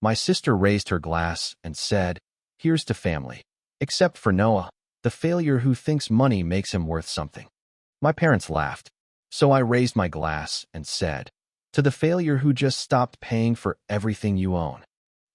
My sister raised her glass and said, "Here's to family. Except for Noah, the failure who thinks money makes him worth something." My parents laughed. So I raised my glass and said, "To the failure who just stopped paying for everything you own."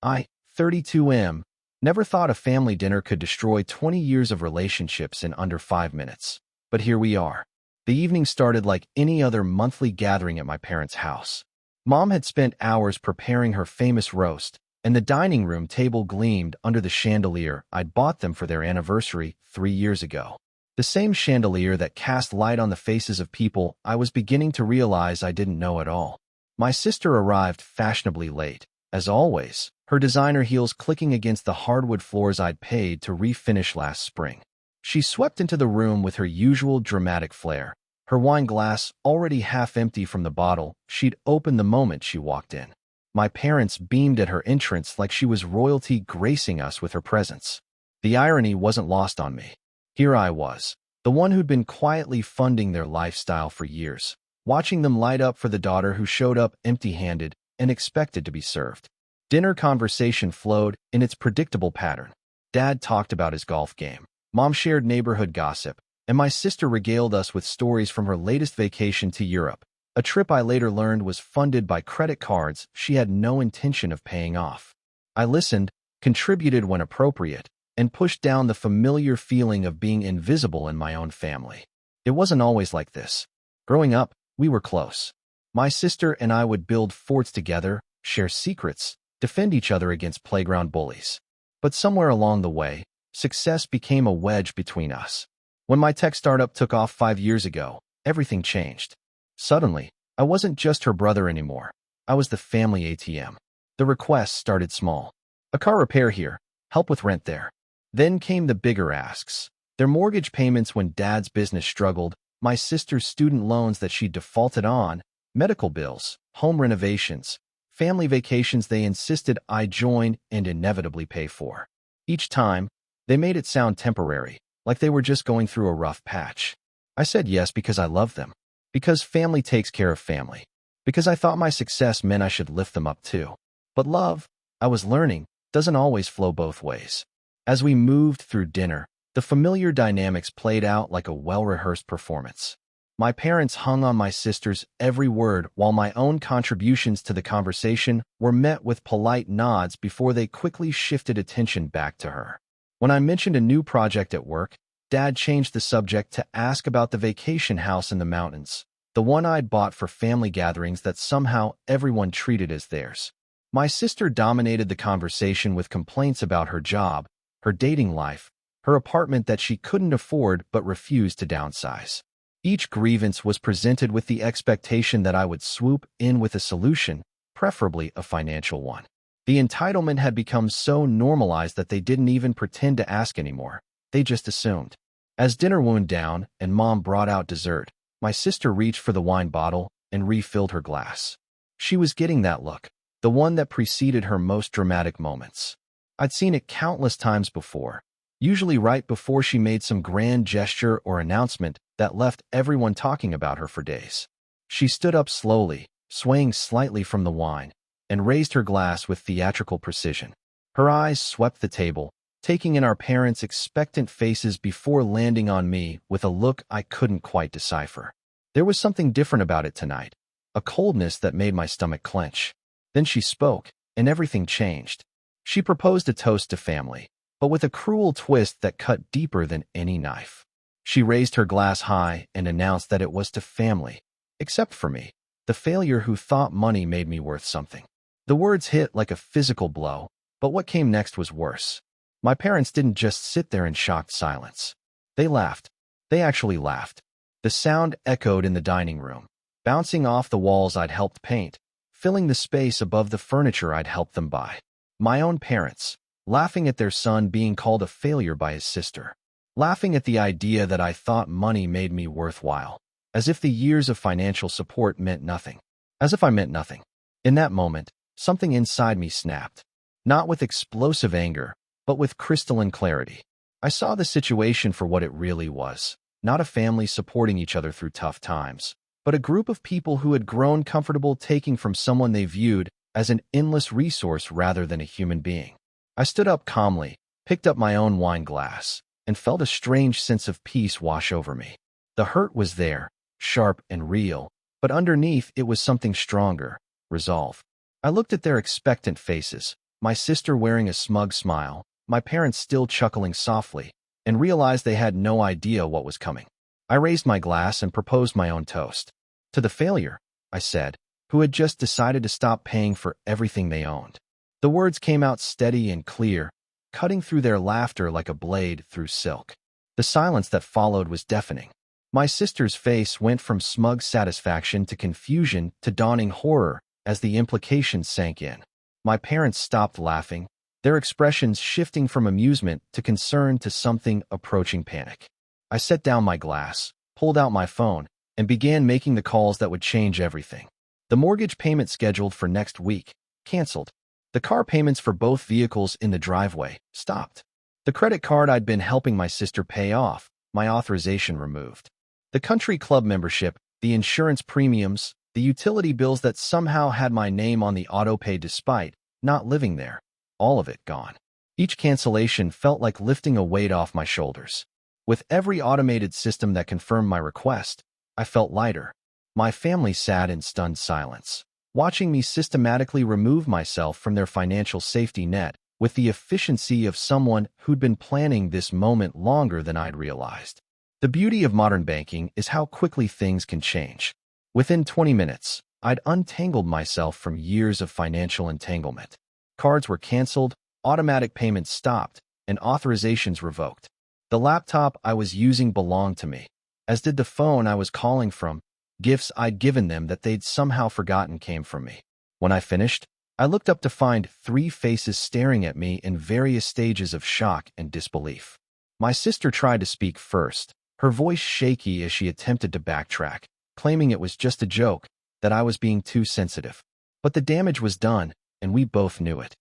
I, 32M, never thought a family dinner could destroy 20 years of relationships in under 5 minutes. But here we are. The evening started like any other monthly gathering at my parents' house. Mom had spent hours preparing her famous roast, and the dining room table gleamed under the chandelier I'd bought them for their anniversary 3 years ago. The same chandelier that cast light on the faces of people I was beginning to realize I didn't know at all. My sister arrived fashionably late, as always, her designer heels clicking against the hardwood floors I'd paid to refinish last spring. She swept into the room with her usual dramatic flair, her wine glass already half empty from the bottle she'd opened the moment she walked in. My parents beamed at her entrance like she was royalty gracing us with her presence. The irony wasn't lost on me. Here I was, the one who'd been quietly funding their lifestyle for years, watching them light up for the daughter who showed up empty-handed and expected to be served. Dinner conversation flowed in its predictable pattern. Dad talked about his golf game. Mom shared neighborhood gossip, and my sister regaled us with stories from her latest vacation to Europe, a trip I later learned was funded by credit cards she had no intention of paying off. I listened, contributed when appropriate, and pushed down the familiar feeling of being invisible in my own family. It wasn't always like this. Growing up, we were close. My sister and I would build forts together, share secrets, defend each other against playground bullies. But somewhere along the way, success became a wedge between us. When my tech startup took off 5 years ago, everything changed. Suddenly, I wasn't just her brother anymore. I was the family ATM. The requests started small. A car repair here, help with rent there. Then came the bigger asks. Their mortgage payments when Dad's business struggled, my sister's student loans that she defaulted on, medical bills, home renovations, family vacations they insisted I join and inevitably pay for. Each time, they made it sound temporary, like they were just going through a rough patch. I said yes because I loved them, because family takes care of family, because I thought my success meant I should lift them up too. But love, I was learning, doesn't always flow both ways. As we moved through dinner, the familiar dynamics played out like a well-rehearsed performance. My parents hung on my sister's every word while my own contributions to the conversation were met with polite nods before they quickly shifted attention back to her. When I mentioned a new project at work, Dad changed the subject to ask about the vacation house in the mountains, the one I'd bought for family gatherings that somehow everyone treated as theirs. My sister dominated the conversation with complaints about her job, her dating life, her apartment that she couldn't afford but refused to downsize. Each grievance was presented with the expectation that I would swoop in with a solution, preferably a financial one. The entitlement had become so normalized that they didn't even pretend to ask anymore. They just assumed. As dinner wound down and Mom brought out dessert, my sister reached for the wine bottle and refilled her glass. She was getting that look, the one that preceded her most dramatic moments. I'd seen it countless times before, usually right before she made some grand gesture or announcement that left everyone talking about her for days. She stood up slowly, swaying slightly from the wine, and raised her glass with theatrical precision. Her eyes swept the table, taking in our parents' expectant faces before landing on me with a look I couldn't quite decipher. There was something different about it tonight, a coldness that made my stomach clench. Then she spoke, and everything changed. She proposed a toast to family, but with a cruel twist that cut deeper than any knife. She raised her glass high and announced that it was to family, except for me, the failure who thought money made me worth something. The words hit like a physical blow, but what came next was worse. My parents didn't just sit there in shocked silence. They laughed. They actually laughed. The sound echoed in the dining room, bouncing off the walls I'd helped paint, filling the space above the furniture I'd helped them buy. My own parents, laughing at their son being called a failure by his sister, laughing at the idea that I thought money made me worthwhile, as if the years of financial support meant nothing, as if I meant nothing. In that moment, something inside me snapped, not with explosive anger, but with crystalline clarity. I saw the situation for what it really was, not a family supporting each other through tough times, but a group of people who had grown comfortable taking from someone they viewed as an endless resource rather than a human being. I stood up calmly, picked up my own wine glass, and felt a strange sense of peace wash over me. The hurt was there, sharp and real, but underneath it was something stronger, resolve. I looked at their expectant faces, my sister wearing a smug smile, my parents still chuckling softly, and realized they had no idea what was coming. I raised my glass and proposed my own toast. To the failure, I said, who had just decided to stop paying for everything they owned. The words came out steady and clear, cutting through their laughter like a blade through silk. The silence that followed was deafening. My sister's face went from smug satisfaction to confusion to dawning horror as the implications sank in. My parents stopped laughing, their expressions shifting from amusement to concern to something approaching panic. I set down my glass, pulled out my phone, and began making the calls that would change everything. The mortgage payment scheduled for next week, canceled. The car payments for both vehicles in the driveway stopped. The credit card I'd been helping my sister pay off, my authorization removed. The country club membership, the insurance premiums, the utility bills that somehow had my name on the auto-pay despite not living there, all of it gone. Each cancellation felt like lifting a weight off my shoulders. With every automated system that confirmed my request, I felt lighter. My family sat in stunned silence, watching me systematically remove myself from their financial safety net with the efficiency of someone who'd been planning this moment longer than I'd realized. The beauty of modern banking is how quickly things can change. Within 20 minutes, I'd untangled myself from years of financial entanglement. Cards were canceled, automatic payments stopped, and authorizations revoked. The laptop I was using belonged to me, as did the phone I was calling from. Gifts I'd given them that they'd somehow forgotten came from me. When I finished, I looked up to find 3 faces staring at me in various stages of shock and disbelief. My sister tried to speak first, her voice shaky as she attempted to backtrack, claiming it was just a joke, that I was being too sensitive. But the damage was done, and we both knew it.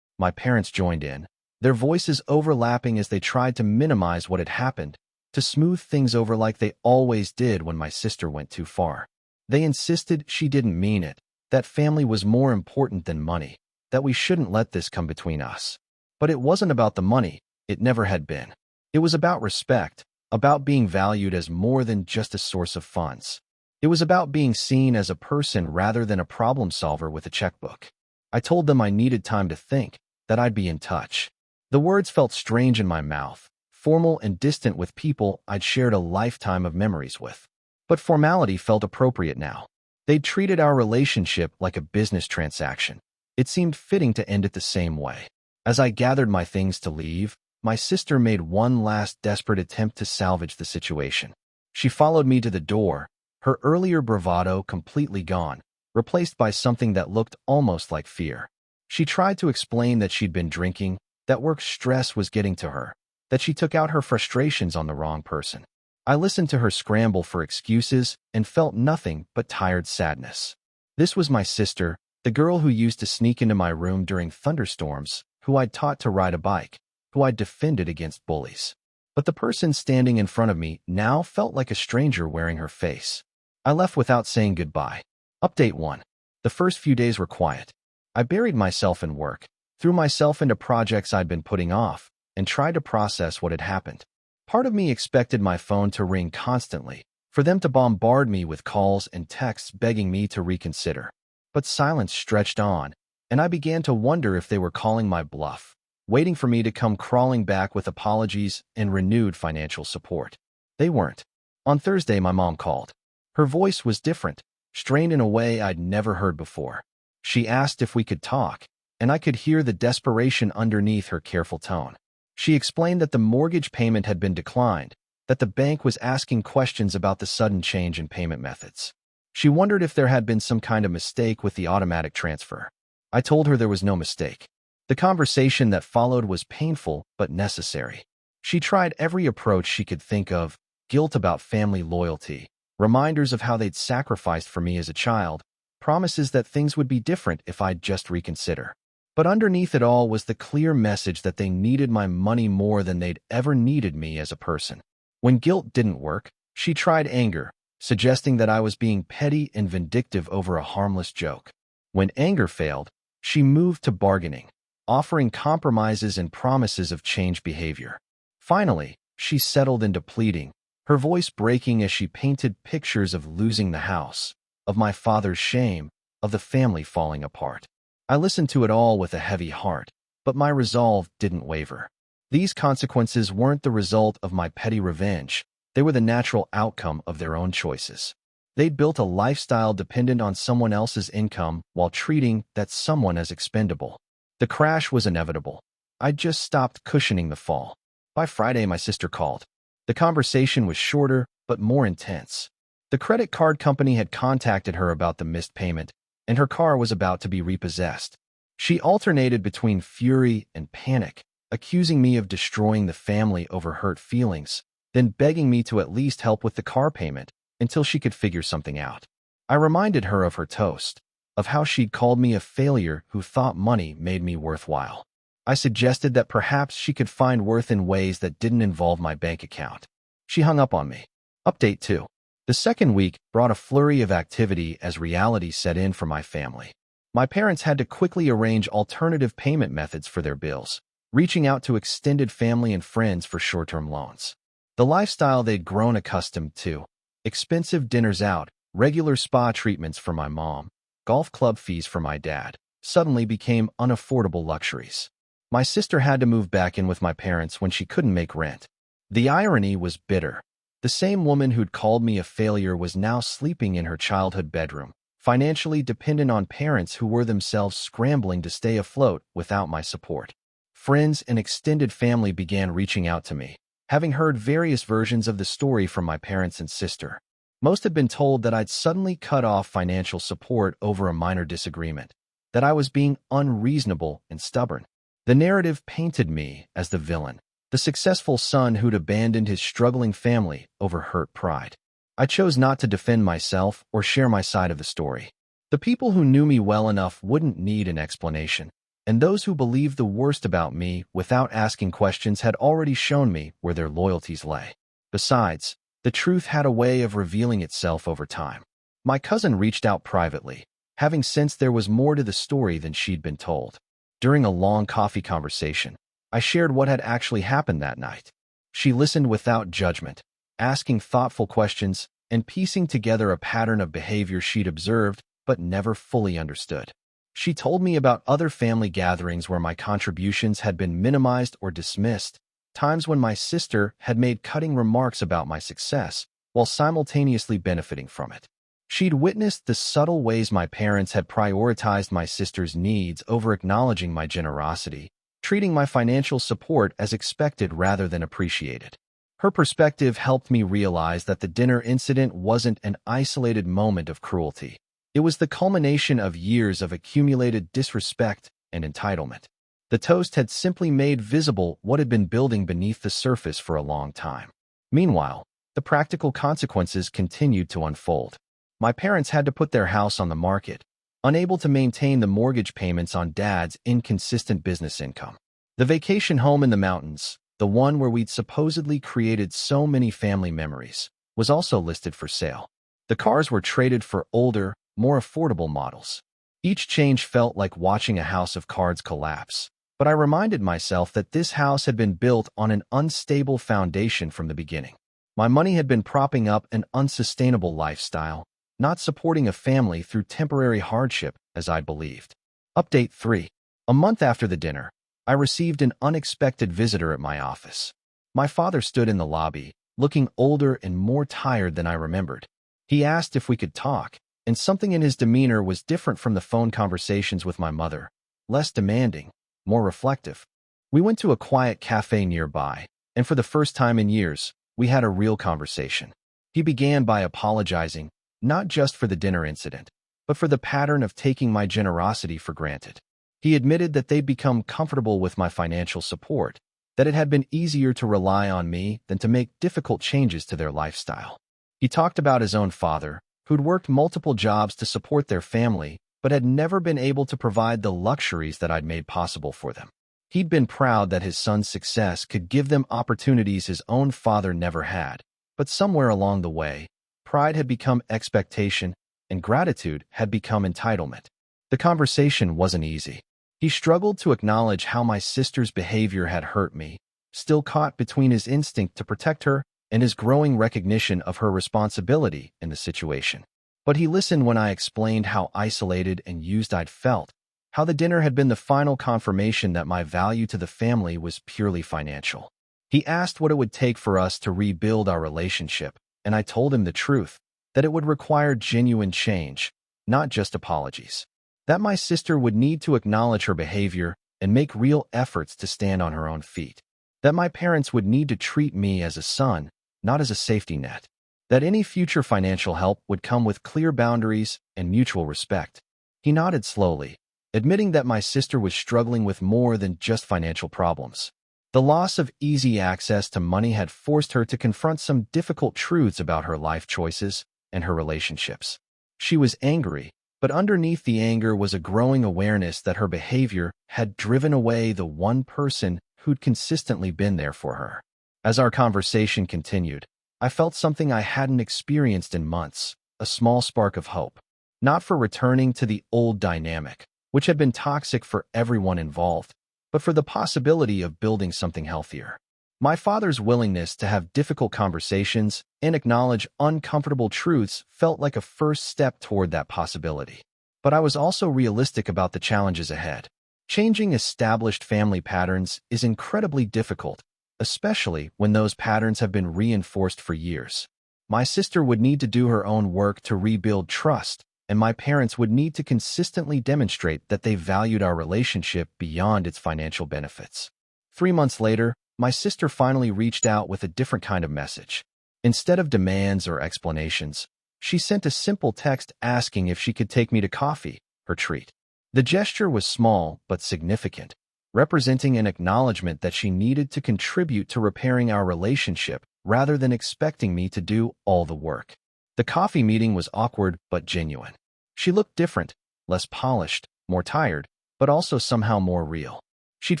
My parents joined in, their voices overlapping as they tried to minimize what had happened, to smooth things over like they always did when my sister went too far. They insisted she didn't mean it, that family was more important than money, that we shouldn't let this come between us. But it wasn't about the money, it never had been. It was about respect, about being valued as more than just a source of funds. It was about being seen as a person rather than a problem solver with a checkbook. I told them I needed time to think, that I'd be in touch. The words felt strange in my mouth, formal and distant with people I'd shared a lifetime of memories with. But formality felt appropriate now. They'd treated our relationship like a business transaction. It seemed fitting to end it the same way. As I gathered my things to leave, my sister made one last desperate attempt to salvage the situation. She followed me to the door, her earlier bravado completely gone, replaced by something that looked almost like fear. She tried to explain that she'd been drinking, that work stress was getting to her, that she took out her frustrations on the wrong person. I listened to her scramble for excuses and felt nothing but tired sadness. This was my sister, the girl who used to sneak into my room during thunderstorms, who I'd taught to ride a bike, who I'd defended against bullies. But the person standing in front of me now felt like a stranger wearing her face. I left without saying goodbye. Update 1. The first few days were quiet. I buried myself in work, threw myself into projects I'd been putting off, and tried to process what had happened. Part of me expected my phone to ring constantly, for them to bombard me with calls and texts begging me to reconsider. But silence stretched on, and I began to wonder if they were calling my bluff, waiting for me to come crawling back with apologies and renewed financial support. They weren't. On Thursday, my mom called. Her voice was different, strained in a way I'd never heard before. She asked if we could talk, and I could hear the desperation underneath her careful tone. She explained that the mortgage payment had been declined, that the bank was asking questions about the sudden change in payment methods. She wondered if there had been some kind of mistake with the automatic transfer. I told her there was no mistake. The conversation that followed was painful but necessary. She tried every approach she could think of: guilt about family loyalty, reminders of how they'd sacrificed for me as a child, promises that things would be different if I'd just reconsider. But underneath it all was the clear message that they needed my money more than they'd ever needed me as a person. When guilt didn't work, she tried anger, suggesting that I was being petty and vindictive over a harmless joke. When anger failed, She moved to bargaining, offering compromises and promises of changed behavior. Finally, she settled into pleading, her voice breaking as she painted pictures of losing the house, of my father's shame, of the family falling apart. I listened to it all with a heavy heart, but my resolve didn't waver. These consequences weren't the result of my petty revenge. They were the natural outcome of their own choices. They'd built a lifestyle dependent on someone else's income while treating that someone as expendable. The crash was inevitable. I'd just stopped cushioning the fall. By Friday, my sister called. The conversation was shorter, but more intense. The credit card company had contacted her about the missed payment, and her car was about to be repossessed. She alternated between fury and panic, accusing me of destroying the family over hurt feelings, then begging me to at least help with the car payment until she could figure something out. I reminded her of her toast, of how she'd called me a failure who thought money made me worthwhile. I suggested that perhaps she could find worth in ways that didn't involve my bank account. She hung up on me. Update 2. The second week brought a flurry of activity as reality set in for my family. My parents had to quickly arrange alternative payment methods for their bills, reaching out to extended family and friends for short-term loans. The lifestyle they'd grown accustomed to, expensive dinners out, regular spa treatments for my mom, golf club fees for my dad, suddenly became unaffordable luxuries. My sister had to move back in with my parents when she couldn't make rent. The irony was bitter. The same woman who'd called me a failure was now sleeping in her childhood bedroom, financially dependent on parents who were themselves scrambling to stay afloat without my support. Friends and extended family began reaching out to me, having heard various versions of the story from my parents and sister. Most had been told that I'd suddenly cut off financial support over a minor disagreement, that I was being unreasonable and stubborn. The narrative painted me as the villain, the successful son who'd abandoned his struggling family over hurt pride. I chose not to defend myself or share my side of the story. The people who knew me well enough wouldn't need an explanation, and those who believed the worst about me without asking questions had already shown me where their loyalties lay. Besides, the truth had a way of revealing itself over time. My cousin reached out privately, having sensed there was more to the story than she'd been told. During a long coffee conversation, I shared what had actually happened that night. She listened without judgment, asking thoughtful questions and piecing together a pattern of behavior she'd observed but never fully understood. She told me about other family gatherings where my contributions had been minimized or dismissed, times when my sister had made cutting remarks about my success while simultaneously benefiting from it. She'd witnessed the subtle ways my parents had prioritized my sister's needs over acknowledging my generosity, treating my financial support as expected rather than appreciated. Her perspective helped me realize that the dinner incident wasn't an isolated moment of cruelty. It was the culmination of years of accumulated disrespect and entitlement. The toast had simply made visible what had been building beneath the surface for a long time. Meanwhile, the practical consequences continued to unfold. My parents had to put their house on the market, unable to maintain the mortgage payments on Dad's inconsistent business income. The vacation home in the mountains, the one where we'd supposedly created so many family memories, was also listed for sale. The cars were traded for older, more affordable models. Each change felt like watching a house of cards collapse, but I reminded myself that this house had been built on an unstable foundation from the beginning. My money had been propping up an unsustainable lifestyle, not supporting a family through temporary hardship as I'd believed. Update 3. A month after the dinner, I received an unexpected visitor at my office. My father stood in the lobby, looking older and more tired than I remembered. He asked if we could talk, and something in his demeanor was different from the phone conversations with my mother, less demanding, more reflective. We went to a quiet cafe nearby, and for the first time in years, we had a real conversation. He began by apologizing, not just for the dinner incident, but for the pattern of taking my generosity for granted. He admitted that they'd become comfortable with my financial support, that it had been easier to rely on me than to make difficult changes to their lifestyle. He talked about his own father, who'd worked multiple jobs to support their family, but had never been able to provide the luxuries that I'd made possible for them. He'd been proud that his son's success could give them opportunities his own father never had, but somewhere along the way, pride had become expectation, and gratitude had become entitlement. The conversation wasn't easy. He struggled to acknowledge how my sister's behavior had hurt me, still caught between his instinct to protect her and his growing recognition of her responsibility in the situation. But he listened when I explained how isolated and used I'd felt, how the dinner had been the final confirmation that my value to the family was purely financial. He asked what it would take for us to rebuild our relationship, and I told him the truth, that it would require genuine change, not just apologies. That my sister would need to acknowledge her behavior and make real efforts to stand on her own feet. That my parents would need to treat me as a son, not as a safety net. That any future financial help would come with clear boundaries and mutual respect. He nodded slowly, admitting that my sister was struggling with more than just financial problems. The loss of easy access to money had forced her to confront some difficult truths about her life choices and her relationships. She was angry, but underneath the anger was a growing awareness that her behavior had driven away the one person who'd consistently been there for her. As our conversation continued, I felt something I hadn't experienced in months, a small spark of hope. Not for returning to the old dynamic, which had been toxic for everyone involved, but for the possibility of building something healthier. My father's willingness to have difficult conversations and acknowledge uncomfortable truths felt like a first step toward that possibility. But I was also realistic about the challenges ahead. Changing established family patterns is incredibly difficult, especially when those patterns have been reinforced for years. My sister would need to do her own work to rebuild trust, and my parents would need to consistently demonstrate that they valued our relationship beyond its financial benefits. 3 months later, my sister finally reached out with a different kind of message. Instead of demands or explanations, she sent a simple text asking if she could take me to coffee, her treat. The gesture was small but significant, representing an acknowledgement that she needed to contribute to repairing our relationship rather than expecting me to do all the work. The coffee meeting was awkward but genuine. She looked different, less polished, more tired, but also somehow more real. She'd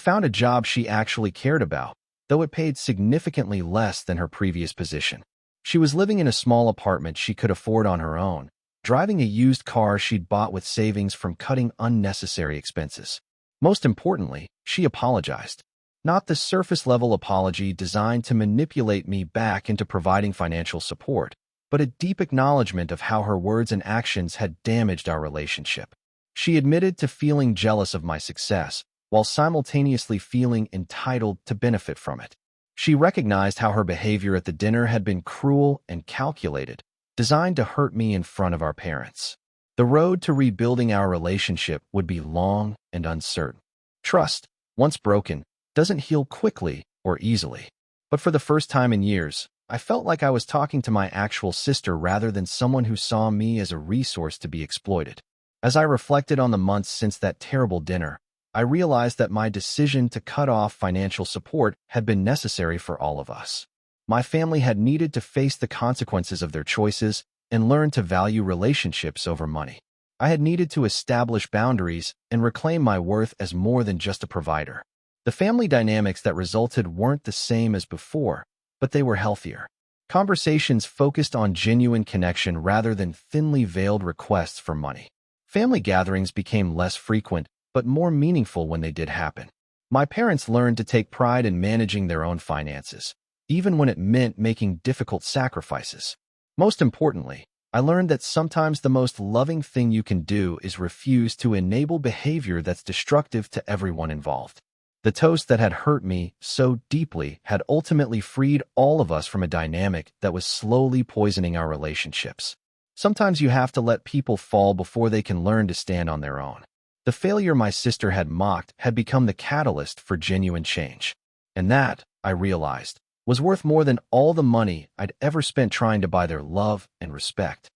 found a job she actually cared about, though it paid significantly less than her previous position. She was living in a small apartment she could afford on her own, driving a used car she'd bought with savings from cutting unnecessary expenses. Most importantly, she apologized. Not the surface-level apology designed to manipulate me back into providing financial support, but a deep acknowledgement of how her words and actions had damaged our relationship. She admitted to feeling jealous of my success, while simultaneously feeling entitled to benefit from it. She recognized how her behavior at the dinner had been cruel and calculated, designed to hurt me in front of our parents. The road to rebuilding our relationship would be long and uncertain. Trust, once broken, doesn't heal quickly or easily. But for the first time in years, I felt like I was talking to my actual sister rather than someone who saw me as a resource to be exploited. As I reflected on the months since that terrible dinner, I realized that my decision to cut off financial support had been necessary for all of us. My family had needed to face the consequences of their choices and learn to value relationships over money. I had needed to establish boundaries and reclaim my worth as more than just a provider. The family dynamics that resulted weren't the same as before, but they were healthier. Conversations focused on genuine connection rather than thinly veiled requests for money. Family gatherings became less frequent, but more meaningful when they did happen. My parents learned to take pride in managing their own finances, even when it meant making difficult sacrifices. Most importantly, I learned that sometimes the most loving thing you can do is refuse to enable behavior that's destructive to everyone involved. The toast that had hurt me so deeply had ultimately freed all of us from a dynamic that was slowly poisoning our relationships. Sometimes you have to let people fall before they can learn to stand on their own. The failure my sister had mocked had become the catalyst for genuine change. And that, I realized, was worth more than all the money I'd ever spent trying to buy their love and respect.